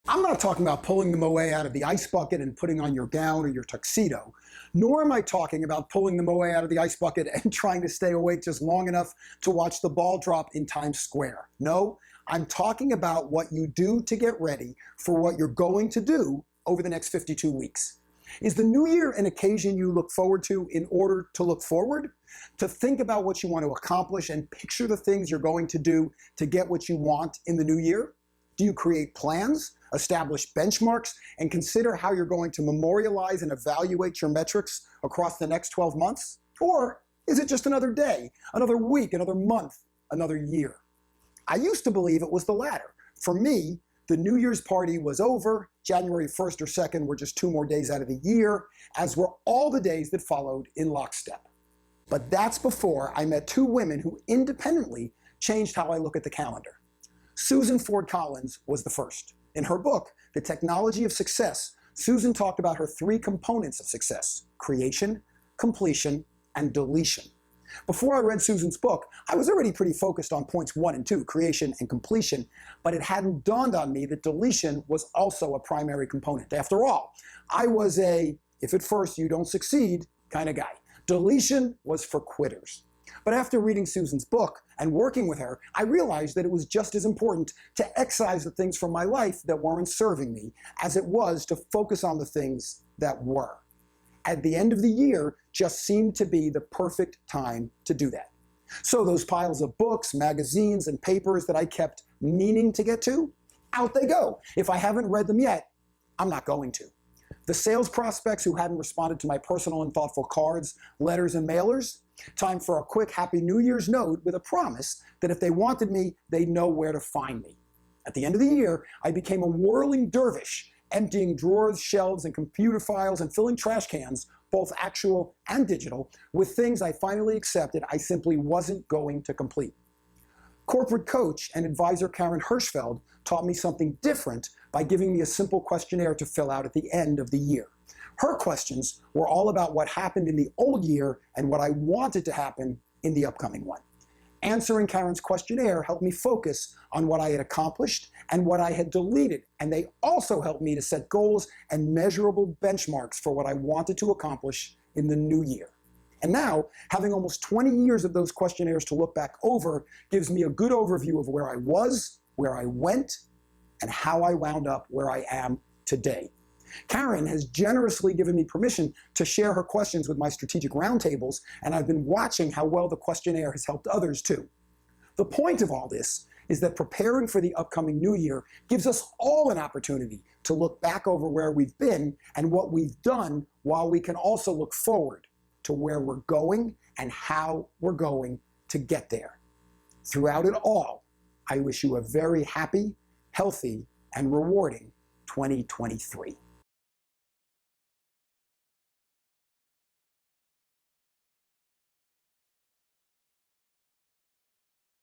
I'm not talking about pulling the moe out of the ice bucket and putting on your gown or your tuxedo, nor am I talking about pulling the moe out of the ice bucket and trying to stay awake just long enough to watch the ball drop in Times Square. No, I'm talking about what you do to get ready for what you're going to do over the next 52 weeks. Is the new year an occasion you look forward to in order to look forward? To think about what you want to accomplish and picture the things you're going to do to get what you want in the new year? Do you create plans, establish benchmarks, and consider how you're going to memorialize and evaluate your metrics across the next 12 months? Or is it just another day, another week, another month, another year? I used to believe it was the latter. For me, the New Year's party was over. January 1st or 2nd were just 2 more days out of the year, as were all the days that followed in lockstep. But that's before I met 2 women who independently changed how I look at the calendar. Susan Ford Collins was the first. In her book, The Technology of Success, Susan talked about her 3 components of success: creation, completion, and deletion. Before I read Susan's book, I was already pretty focused on points 1 and 2, creation and completion, but it hadn't dawned on me that deletion was also a primary component. After all, I was a, if at first you don't succeed, kind of guy. Deletion was for quitters. But after reading Susan's book and working with her, I realized that it was just as important to excise the things from my life that weren't serving me as it was to focus on the things that were. At the end of the year just seemed to be the perfect time to do that. So those piles of books, magazines, and papers that I kept meaning to get to, out they go. If I haven't read them yet, I'm not going to. The sales prospects who hadn't responded to my personal and thoughtful cards, letters, and mailers, time for a quick Happy New Year's note with a promise that if they wanted me, they'd know where to find me. At the end of the year, I became a whirling dervish, emptying drawers, shelves, and computer files and filling trash cans, both actual and digital, with things I finally accepted I simply wasn't going to complete. Corporate coach and advisor Karen Hirschfeld taught me something different by giving me a simple questionnaire to fill out at the end of the year. Her questions were all about what happened in the old year and what I wanted to happen in the upcoming one. Answering Karen's questionnaire helped me focus on what I had accomplished and what I had deleted, and they also helped me to set goals and measurable benchmarks for what I wanted to accomplish in the new year. And now, having almost 20 years of those questionnaires to look back over gives me a good overview of where I was, where I went, and how I wound up where I am today. Karen has generously given me permission to share her questions with my strategic roundtables, and I've been watching how well the questionnaire has helped others too. The point of all this is that preparing for the upcoming new year gives us all an opportunity to look back over where we've been and what we've done, while we can also look forward to where we're going and how we're going to get there. Throughout it all, I wish you a very happy, healthy, and rewarding 2023.